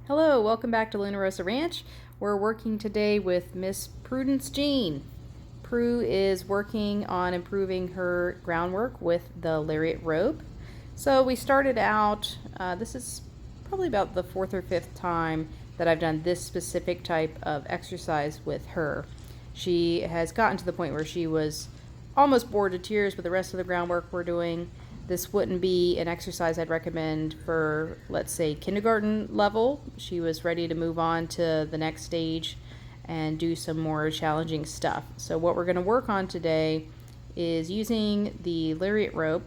Hello, welcome back to Luna Rosa Ranch. We're working today with Miss Prudence Jean. Prue is working on improving her groundwork with the Lariat rope. So we started out, this is probably about the fourth or fifth time that I've done this specific type of exercise with her. She has gotten to the point where she was almost bored to tears with the rest of the groundwork we're doing. This wouldn't be an exercise I'd recommend for, let's say, kindergarten level. She was ready to move on to the next stage and do some more challenging stuff. So what we're going to work on today is using the Lariat rope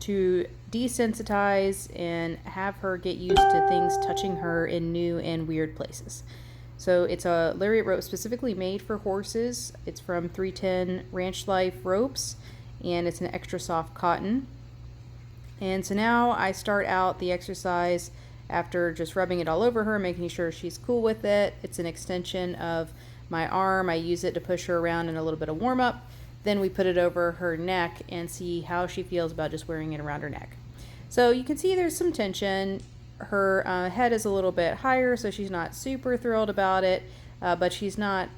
to desensitize and have her get used to things touching her in new and weird places. So it's a Lariat rope specifically made for horses. It's from 310 Ranch Life ropes, and it's an extra soft cotton. And so now I start out the exercise after just rubbing it all over her, making sure she's cool with it. It's an extension of my arm. I use it to push her around in a little bit of warm up. Then we put it over her neck and see how she feels about just wearing it around her neck. So you can see there's some tension. Her head is a little bit higher, so she's not super thrilled about it, but she's not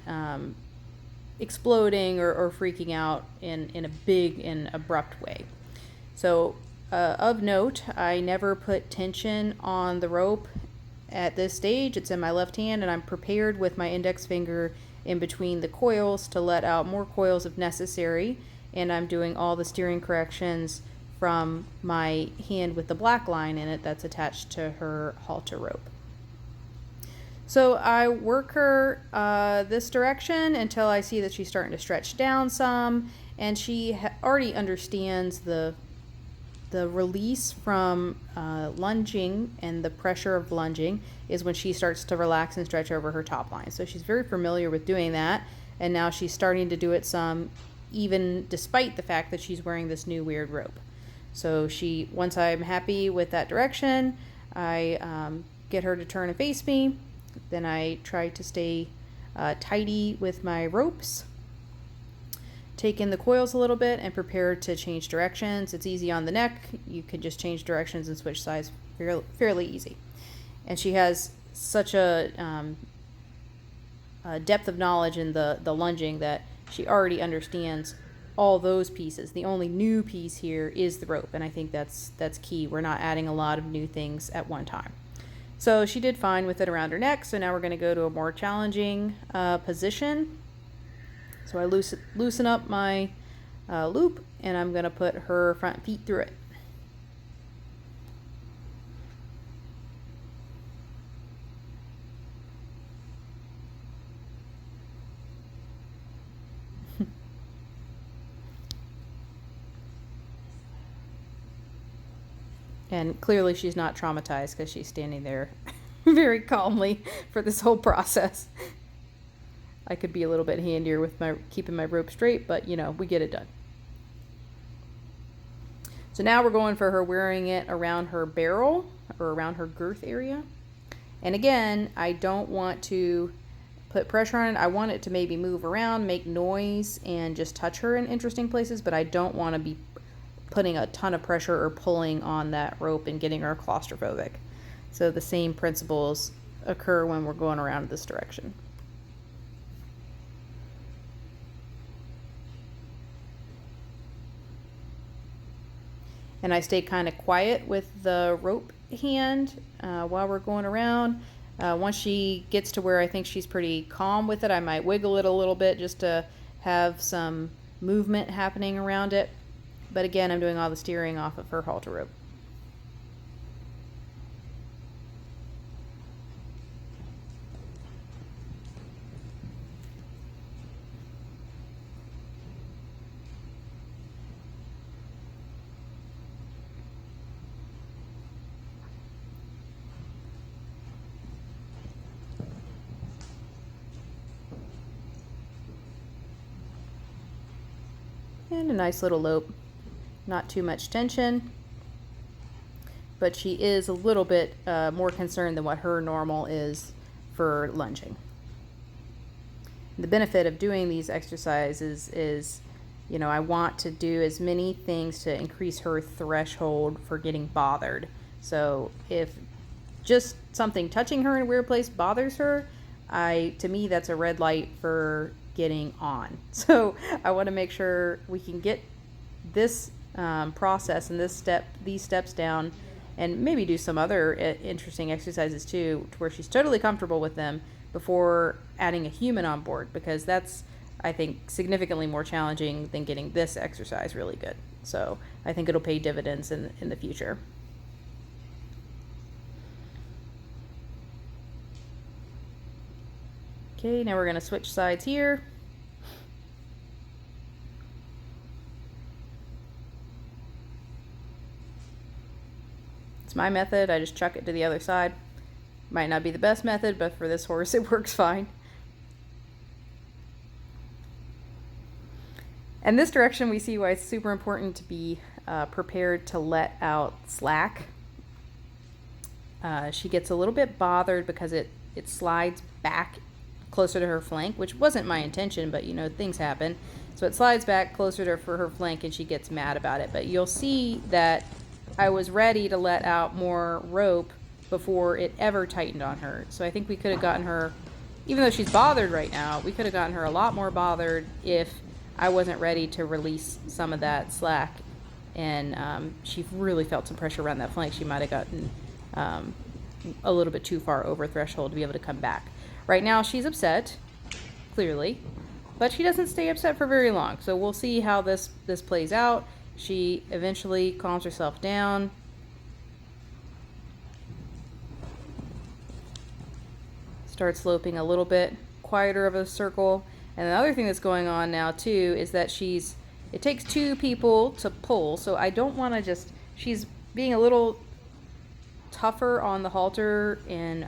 exploding or freaking out in a big and abrupt way. So of note, I never put tension on the rope at this stage. It's in my left hand, and I'm prepared with my index finger in between the coils to let out more coils if necessary, and I'm doing all the steering corrections from my hand with the black line in it that's attached to her halter rope. So I work her this direction until I see that she's starting to stretch down some, and she already understands the release from lunging, and the pressure of lunging is when she starts to relax and stretch over her top line. So she's very familiar with doing that, and now she's starting to do it some, even despite the fact that she's wearing this new weird rope. So once I'm happy with that direction, I get her to turn and face me. Then I try to stay tidy with my ropes, take in the coils a little bit, and prepare to change directions. It's easy on the neck. You can just change directions and switch sides fairly easy. And she has such a depth of knowledge in the lunging that she already understands all those pieces. The only new piece here is the rope, and I think that's key. We're not adding a lot of new things at one time. So she did fine with it around her neck. So now we're going to go to a more challenging position. So I loosen up my loop, and I'm going to put her front feet through it. And clearly she's not traumatized because she's standing there very calmly for this whole process. I could be a little bit handier with keeping my rope straight, but we get it done. So now we're going for her wearing it around her barrel or around her girth area. And again, I don't want to put pressure on it. I want it to maybe move around, make noise, and just touch her in interesting places, but I don't want to be putting a ton of pressure or pulling on that rope and getting her claustrophobic. So the same principles occur when we're going around this direction. And I stay kind of quiet with the rope hand while we're going around. Once she gets to where I think she's pretty calm with it, I might wiggle it a little bit just to have some movement happening around it. But again, I'm doing all the steering off of her halter rope. And a nice little lope. Not too much tension, but she is a little bit more concerned than what her normal is for lunging. The benefit of doing these exercises is, I want to do as many things to increase her threshold for getting bothered. So if just something touching her in a weird place bothers her, to me, that's a red light for getting on. So I want to make sure we can get this process and these steps down, and maybe do some other interesting exercises too, to where she's totally comfortable with them before adding a human on board, because that's, I think, significantly more challenging than getting this exercise really good. So I think it'll pay dividends in the future. Okay, now we're going to switch sides here. It's my method. I just chuck it to the other side. Might not be the best method, but for this horse it works fine. And this direction, we see why it's super important to be prepared to let out slack. She gets a little bit bothered because it slides back closer to her flank, which wasn't my intention, but things happen. So it slides back closer to her flank, and she gets mad about it. But you'll see that I was ready to let out more rope before it ever tightened on her. So I think we could have gotten her, even though she's bothered right now, we could have gotten her a lot more bothered if I wasn't ready to release some of that slack. And she really felt some pressure around that flank. She might have gotten a little bit too far over threshold to be able to come back. Right now she's upset, clearly, but she doesn't stay upset for very long. So we'll see how this plays out. She eventually calms herself down. Starts sloping a little bit quieter of a circle. And the other thing that's going on now too is that it takes two people to pull. So I don't want to she's being a little tougher on the halter, and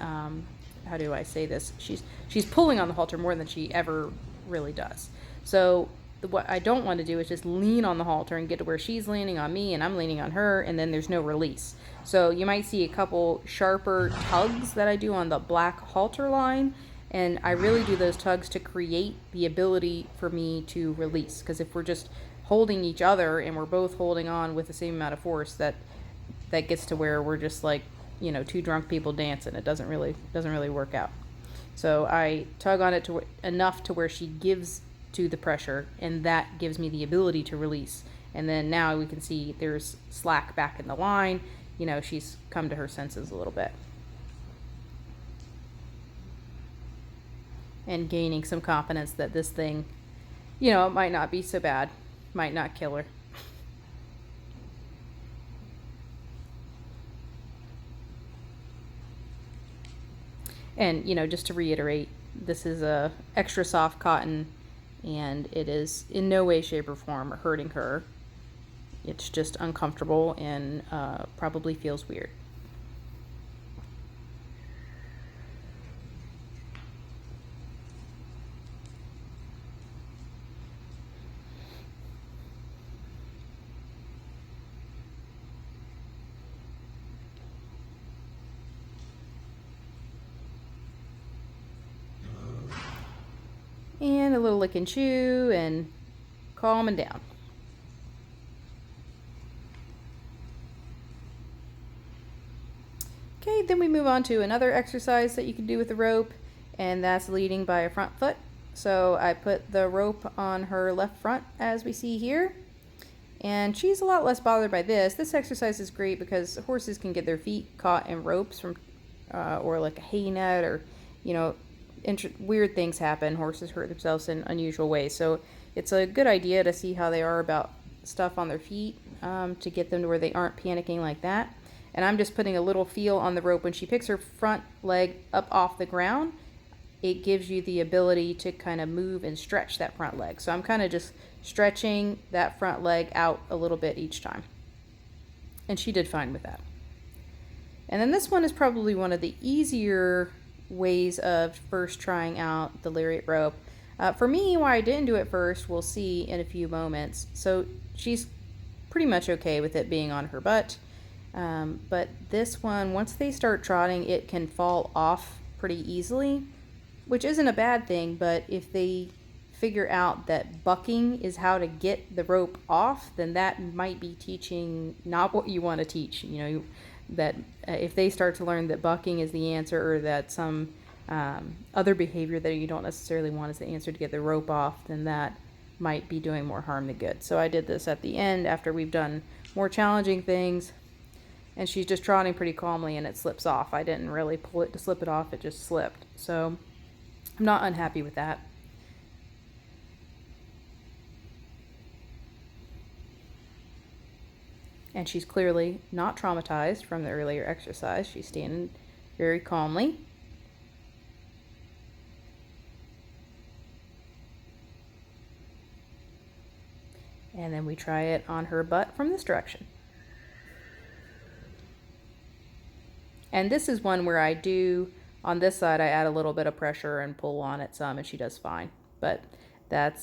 how do I say this? She's pulling on the halter more than she ever really does. So what I don't want to do is just lean on the halter and get to where she's leaning on me and I'm leaning on her, and then there's no release. So you might see a couple sharper tugs that I do on the black halter line, and I really do those tugs to create the ability for me to release. Because if we're just holding each other and we're both holding on with the same amount of force, that gets to where we're just like, two drunk people dancing. It doesn't really work out. So I tug on it enough to where she gives to the pressure, and that gives me the ability to release. And then now we can see there's slack back in the line. She's come to her senses a little bit. And gaining some confidence that this thing, it might not be so bad, might not kill her. And, just to reiterate, this is a extra soft cotton, and it is in no way, shape, or form hurting her. It's just uncomfortable and probably feels weird. And a little lick and chew and calm and down. Okay, then we move on to another exercise that you can do with the rope, and that's leading by a front foot. So I put the rope on her left front, as we see here, and she's a lot less bothered by this. This exercise is great because horses can get their feet caught in ropes from, or like a hay net, or weird things happen. Horses hurt themselves in unusual ways. So it's a good idea to see how they are about stuff on their feet, to get them to where they aren't panicking like that. And I'm just putting a little feel on the rope. When she picks her front leg up off the ground, it gives you the ability to kind of move and stretch that front leg. So I'm kind of just stretching that front leg out a little bit each time. And she did fine with that. And then this one is probably one of the easier ways of first trying out the Lariat rope. For me, why I didn't do it first, we'll see in a few moments. So she's pretty much okay with it being on her butt. But this one, once they start trotting, it can fall off pretty easily, which isn't a bad thing. But if they figure out that bucking is how to get the rope off, then that might be teaching not what you want to teach. that if they start to learn that bucking is the answer, or that some other behavior that you don't necessarily want is the answer to get the rope off, then that might be doing more harm than good. So I did this at the end after we've done more challenging things, and she's just trotting pretty calmly and it slips off. I didn't really pull it to slip it off, it just slipped. So I'm not unhappy with that. And she's clearly not traumatized from the earlier exercise. She's standing very calmly. And then we try it on her butt from this direction. And this is one where I do, on this side, I add a little bit of pressure and pull on it some, and she does fine. But that's